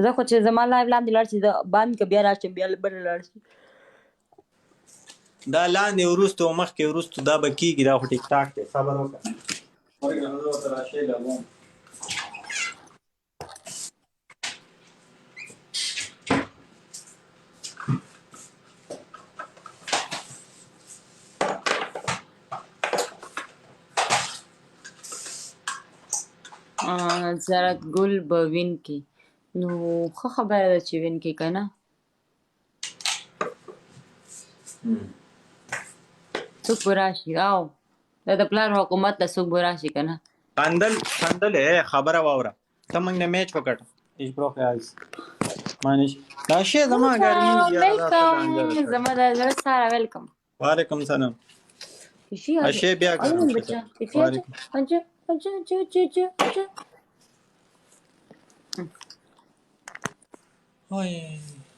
زه خو چې زما لایو لاندې لاړ شي زه بند که بیا راشم بیا بل لاړ شي دا لاندې وروسته او مخکې وروسته دا به کېږي دا خو ټیک ټاک دی صبر وکړه ورګه نو زه ورته راشي لګوم زرت ګل به وین کې نو ښه خبره ده چې وین کې که نه څوک به راشي او دا د پلار حکومت له څوک به راشي که نه خندل خبره واوره ته موږ نه میچ وکړه ich brauche alles مانیش دا شی زما ګرمي ویلکم زما د زړه سره ویلکم وعلیکم سلام شی بیا ګرم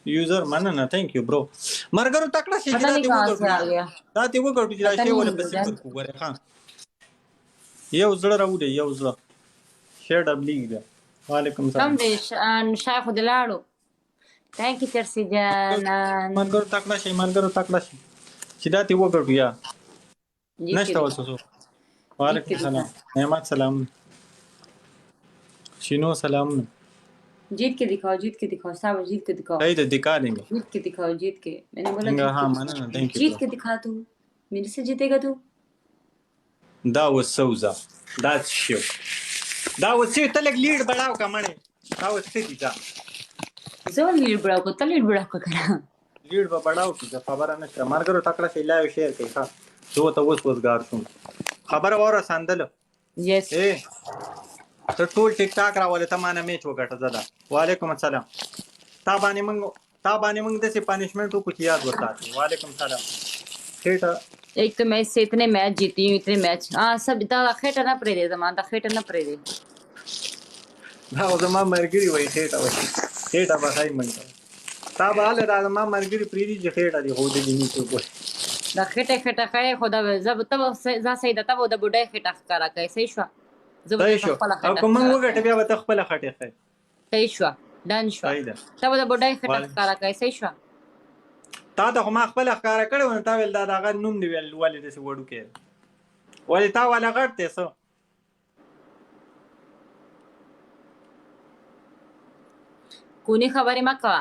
یوزر مننه تhank you bro مرګرو تکړه شي دا دی وګورئ چې دا شی ولا په سیمبل کو غره ها یو زړه راوړي یو زړه شیر ډبلیګ ده وعلیکم سلام کم دې شایخ دلاړو thank you ترسي جانان مرګرو تکړه شي چې دا دی وګورئ یا نشته وسو وعلیکم سلام نعمت سلام شینو سلام जीत के दिखाओ साहब जीत के दिखाओ नहीं तो दिखा देंगे जीत के मैंने बोला हाँ माना ना थैंक यू जीत के दिखा तू मेरे से जीतेगा तू that was Souza that's shook that was it तलक लीड बढ़ाओ का मने that was it जा जो लीड बढ़ाओ को करा लीड बढ़ाओ की खबर है ना मार करो तकड़ा से लाइव शेयर के हां जो तो वो गार सुन खबर और संदल यस ए ته ټول ټیک ټاک راولې ته مانه میچ وګټه زدا وعلیکم السلام تا باندې موږ د سي پنیشمنٹ کو کچھ یاد ورته وعلیکم السلام ٹھیک एक तो मैच से इतने मैच जीती हूँ इतने मैच हाँ सब इतना खेटा ना पड़े दे जमान ता खेटा ना पड़े दे ना वो जमा मरगिरी वही खेटा बसाई मंगा ता बाले दा जमा मरगिरी प्रीरी जे खेटा दी हो दे नहीं तो कोई دا खेटा खाए खुदा जब तब जा सही دا तब वो दा बुढ़े खेटा करा कैसे शो صحیح شو او کوم وګټه بیا به خپل خټه خای صحیح شو دان شو تا به بډای خټه ښکارا کوي صحیح شو تا د ما خپل ښکارا کړو نو تا ویل دا دغه نوم دی ویل ولې د څه وړو کې ولې تا ولا غړته سو کونی خبرې مکه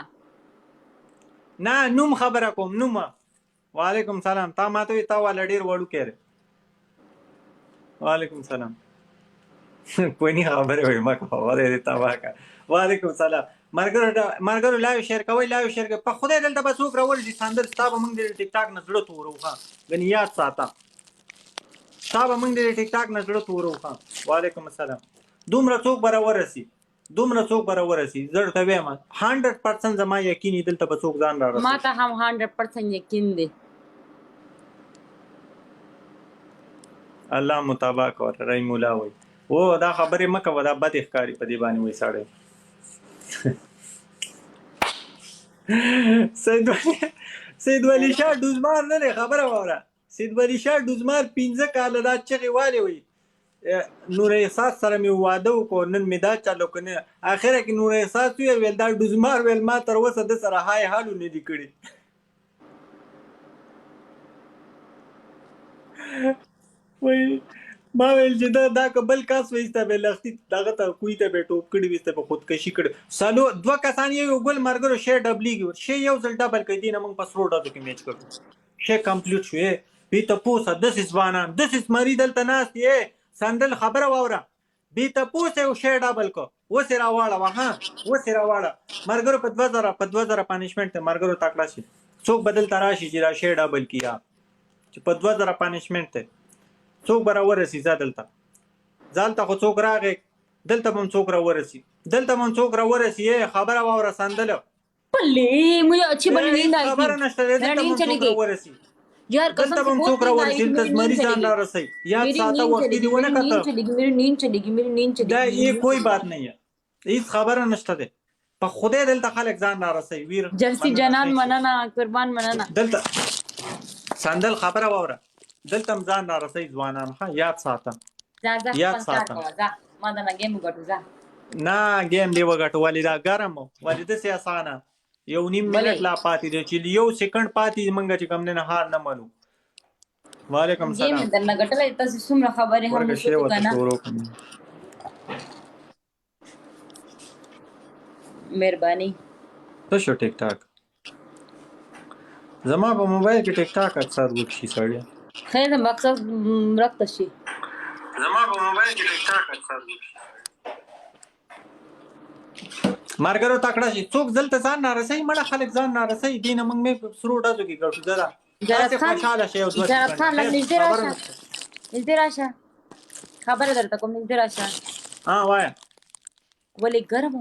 نه نوم خبره کوم نوم وعلیکم سلام تا ماته تا ولا ډیر وړو کې وعلیکم سلام کوئی نہیں خبر ہے ما کو وره دیتا واکا وعلیکم سلام مرګرو لایو شیر کوي په خدای دلته به څوک راول دي ساندر ستاب موږ د ټیک ټاک نظر توروخه غنیات ساته ستاب موږ د ټیک ټاک نظر توروخه وعلیکم السلام دومره څوک برا ورسی زړه ته وایم 100% زما یقین دلته به څوک ځان را رسي ما ته هم 100% یقین دی الله مطابق اور رحم الله وي او دا خبره مکه ودا بد ښکاری په دی باندې وای ساړې سید ولی شاه دوزمار نه خبره وره سید ولی شاه دوزمار 15 کال دا چغي والی وي نور احساس سره می واده کو نن می دا چالو کنه اخره کې نور احساس ویل دا دوزمار ویل ما تر وسه د سره هاي حالو نه دی کړی وای ما ویل چې دا قبل کاس وېسته به لختي دغه ته کوی ته به ټوپ کړي وېسته په خودکشي کړي سالو دوه کسان یو ګل مرګرو شی ډبلیږي شی یو ځل ډبل کړي نه موږ پسرو ډبل کې میچ کړو شی کمپلیټ شوې بیت پوسه دس اس مری دلته ناس یې سندل خبره واوره بیت پوسه او شی ډبل کو وسره واړه مرګرو په 2000 پنیشمنت مرګرو تکړه شي څوک بدل تراشي چې را شی ډبل کیا چې په 2000 پنیشمنت څوک برا ورسی ځالته خو څوک راغی دلته هم څوک را ورسی خبره واوره سندل پلي مجھے اچھی بنی نیند آئی خبر نشته دلته هم څوک را ورسی یار قسم سے څوک را ورسی دلته مریض ځان را رسي یاد ساته وخت دی ونه کته میری نیند چلی گئی دا یہ کوئی بات نہیں ہے هیڅ خبره نشته ده په خدای دلته خلک ځان را رسي ویر جلسی جنان مننه قربان مننه دلته سندل خبره واوره دلته ځان را رسي ځوانان ها یاد ساته ما دا نه گیم ګټو نه ګیم دی وګټو ولې دا ګرم ولې داسې اسانه یو نیم منټ لا پاتې دی چې یو سکند پاتې منګه چې کوم نه هار نه منو. وعلیکم ګیم سلام. درنه ګټلې تاسو څومره خبرې هم ورکه شی وکړو وته کنه. شروع کړم. مهرباني. څه شو ټیک ټاک زما په موبایل کې ټیک ټاک اکثر وکشي سړی. خیر د مقصد مرکه شي. زما په موبایل کې ټیک ټاک اکثر وکشي. مارګرو تکړه شي څوک دلته ځان نارسي مړه خلک ځان نارسي دینه موږ مې سرو ډازو کې ګټو زرا جرات خان خوشاله شي او دوه جرات خان لږ نږدې راشه خبره درته کوم نږدې راشه. ها وای ولې ګرم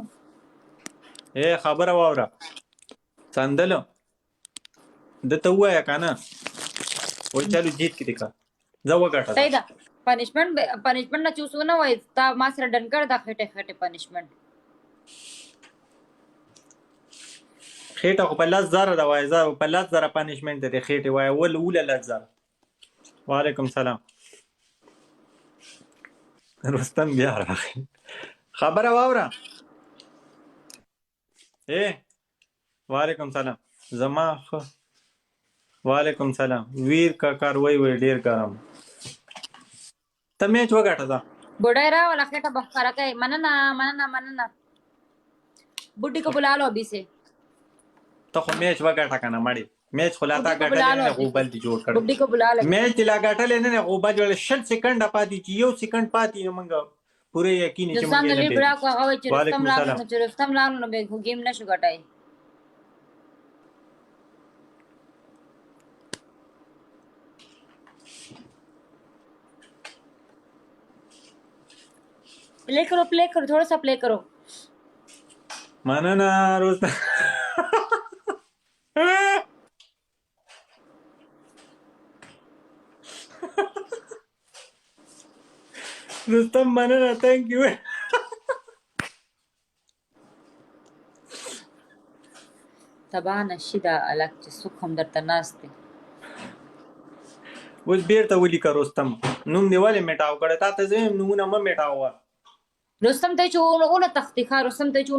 اے خبره واوره سندل دته وایا کنه وای چالو جیت کې دیکھا زو وګټه صحیح ده پنیشمنت نه چوسونه وای تا ما سره ډن کړ دا خټه پنیشمنت خېټه خو په 10000 دا وای زه په 10000 پنیشمنت دی خېټه وای ول 10000. وعلیکم سلام. رستم بیا راغی خبره واوره. اے وعلیکم سلام زما خو وعلیکم سلام ویر کا کاروي وی ډیر ګرم ته میچ وګټه دا بډای را ولا خټه بخاره کوي مننه بډی کو بلا لو ابي سے ته خو میچ وګټه کنه مړی میچ خلاتا ګټل نه غوبل دی جوړ کړ بډی کو بلا لو میچ لا ګټل نه غوبل ول شل سکند پاتې چې یو سکند پاتې منګه پوره یقین چې موږ نه بلا کو هغه چې رستم لانو نه به ګیم نشو ګټای. प्ले करो थोड़ा सा प्ले करो. माना रोज रुस्तम माना थैंक यू. تبا نشیدا الک چې څوک هم درته ناشته اوس بیرته ولیکه رستم نوم نیولې میټاو کړه تا ته زم نمونه م میټاو رستم ته چې اون تختی خا رستم ته چې